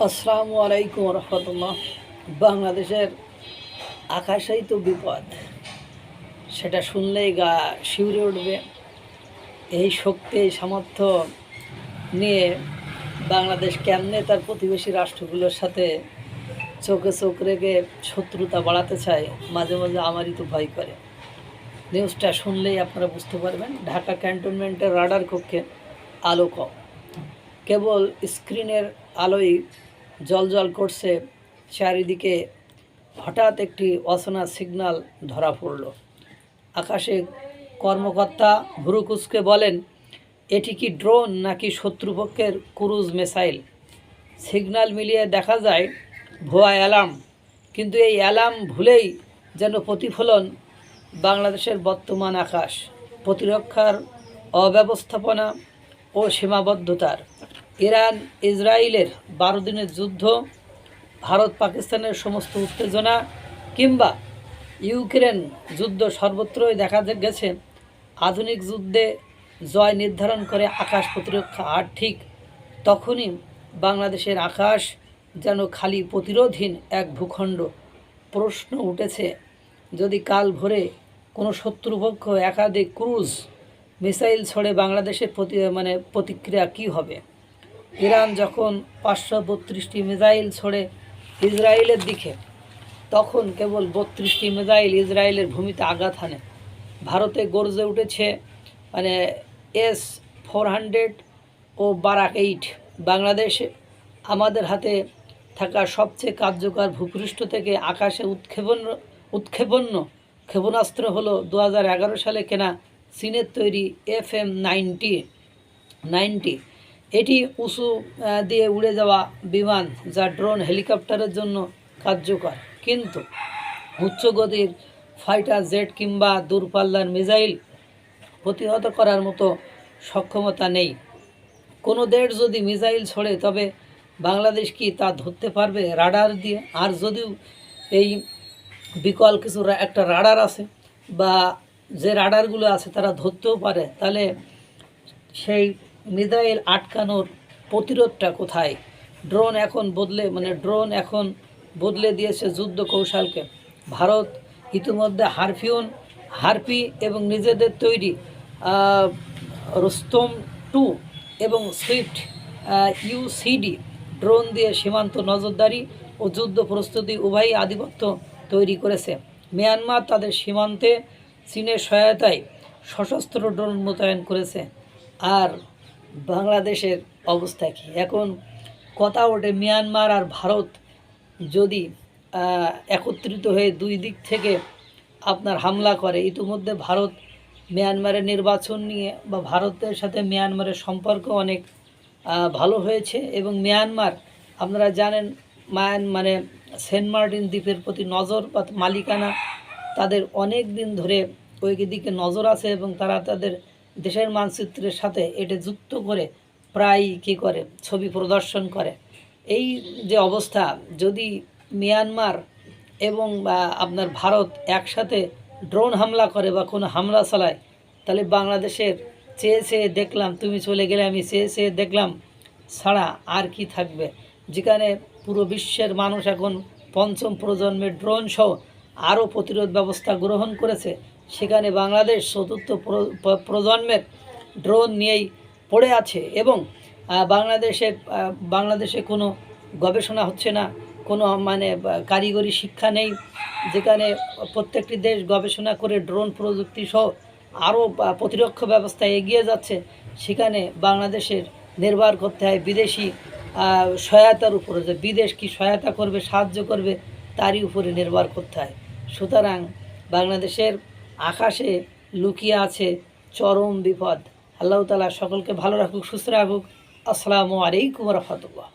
আসসালামু আলাইকুম রহমতুল্লাহ। বাংলাদেশের আকাশেই তো বিপদ, সেটা শুনলেই গা শিউরে উঠবে। এই শক্তি, এই সামর্থ্য নিয়ে বাংলাদেশ কেমনে তার প্রতিবেশী রাষ্ট্রগুলোর সাথে চোখে চোখ রেখে শত্রুতা বাড়াতে চায়, মাঝে মাঝে আমারই তো ভয় করে। নিউজটা শুনলেই আপনারা বুঝতে পারবেন। ঢাকা ক্যান্টনমেন্টের রাডার কক্ষে আলো কম, কেবল স্ক্রিনের আলোই জল করছে। চারিদিকে হঠাৎ একটি অচেনা সিগন্যাল ধরা পড়ল। আকাশে কর্মকর্তা ভুরুকুচকে বলেন, এটি কি ড্রোন নাকি শত্রুপক্ষের ক্রুজ মিসাইল? সিগন্যাল মিলিয়ে দেখা যায় ভুয়া অ্যালার্ম, কিন্তু এই অ্যালার্ম ভুলেই যেন প্রতিফলন বাংলাদেশের বর্তমান আকাশ, প্রতিরক্ষার অব্যবস্থাপনা ও সীমাবদ্ধতার। ইরান ইসরায়েলের 12 দিনের যুদ্ধ, ভারত পাকিস্তানের সমস্ত উত্তেজনা, কিংবা ইউক্রেন যুদ্ধ, সর্বত্রই দেখা গেছে আধুনিক যুদ্ধে জয় নির্ধারণ করে আকাশ প্রতিরক্ষা। আর ঠিক তখনই বাংলাদেশের আকাশ যেন খালি প্রতিরোধহীন এক ভূখণ্ড। প্রশ্ন উঠেছে, যদি কাল ভোরে কোনো শত্রুপক্ষ একাধিক ক্রুজ মিসাইল ছড়ে, বাংলাদেশের প্রতিক্রিয়া কী হবে? ইরান যখন 532টি মিসাইল ছড়ে ইসরায়েলের দিকে, তখন কেবল 32টি মিসাইল ইসরায়েলের ভূমিতে আঘাত হানে। ভারতে গর্জে উঠেছে S-400 ও বারাক 8। বাংলাদেশে আমাদের হাতে থাকা সবচেয়ে কার্যকর ভূপৃষ্ঠ থেকে আকাশে ক্ষেপণাস্ত্র হলো 2011 সালে কেনা চীনের তৈরি FM-90। এটি উঁচু দিয়ে উড়ে যাওয়া বিমান, যা ড্রোন, হেলিকপ্টারের জন্য কার্যকর, কিন্তু উচ্চগতির ফাইটার জেট কিংবা দূরপাল্লার মিসাইল প্রতিহত করার মতো সক্ষমতা নেই। কোনো দেশ যদি মিসাইল ছড়ে, তবে বাংলাদেশ কি তা ধরতে পারবে রাডার দিয়ে? আর যদিও এই বিকল কিছু একটা রাডার আছে, বা যে রাডারগুলো আছে তারা ধরতেও পারে, তাহলে সেই মিসাইল আটকানোর প্রতিরোধটা কোথায়? ড্রোন এখন বদলে দিয়েছে যুদ্ধ কৌশলকে। ভারত ইতিমধ্যে হারপি এবং নিজেদের তৈরি রুস্তম 2 এবং সুইফট UCD ড্রোন দিয়ে সীমান্ত নজরদারি ও যুদ্ধ প্রস্তুতি উভয়ই আধিপত্য তৈরি করেছে। মিয়ানমার তাদের সীমান্তে চীনের সহায়তায় সশস্ত্র ড্রোন মোতায়েন করেছে। আর বাংলাদেশের অবস্থা কী? এখন কথা ওঠে, মিয়ানমার আর ভারত যদি একত্রিত হয়ে দুই দিক থেকে আপনার হামলা করে। ইতিমধ্যে ভারত মিয়ানমারের নির্বাচন নিয়ে, বা ভারতের সাথে মিয়ানমারের সম্পর্ক অনেক ভালো হয়েছে, এবং মিয়ানমার আপনারা জানেন সেন্ট মার্টিন দ্বীপের প্রতি নজর বা মালিকানা তাদের অনেক দিন ধরে ওই দিকে নজর আছে, এবং তারা তাদের দেশের মানচিত্রের সাথে এটা যুক্ত করে প্রায় করে ছবি প্রদর্শন করে। এই যে অবস্থা, যদি মিয়ানমার এবং আপনার ভারত একসাথে ড্রোন হামলা করে বা কোনো হামলা চালায়, তাহলে বাংলাদেশের চেয়ে দেখলাম তুমি চলে গেলে, আমি চেয়ে দেখলাম ছাড়া আর কি থাকবে? যেখানে পুরো বিশ্বের মানুষ এখন পঞ্চম প্রজন্মের ড্রোন সহ আরও প্রতিরোধ ব্যবস্থা গ্রহণ করেছে, সেখানে বাংলাদেশ চতুর্থ প্রজন্মের ড্রোন নিয়েই পড়ে আছে। এবং বাংলাদেশে কোনো গবেষণা হচ্ছে না, কোনো কারিগরি শিক্ষা নেই, যেখানে প্রত্যেকটি দেশ গবেষণা করে ড্রোন প্রযুক্তি সহ আরও প্রতিরক্ষা ব্যবস্থা এগিয়ে যাচ্ছে, সেখানে বাংলাদেশের নির্ভর করতে হয় বিদেশি সহায়তার উপরে। যে বিদেশ কি সহায়তা করবে, সাহায্য করবে, তারই উপরে নির্ভর করতে হয়। সুতরাং বাংলাদেশের আকাশে লুকিয়ে আছে চরম বিপদ। আল্লাহ তাআলা সকলকে ভালো রাখুক, সুস্থ রাখুক। আসসালামু আলাইকুম রহমতুল্লাহ।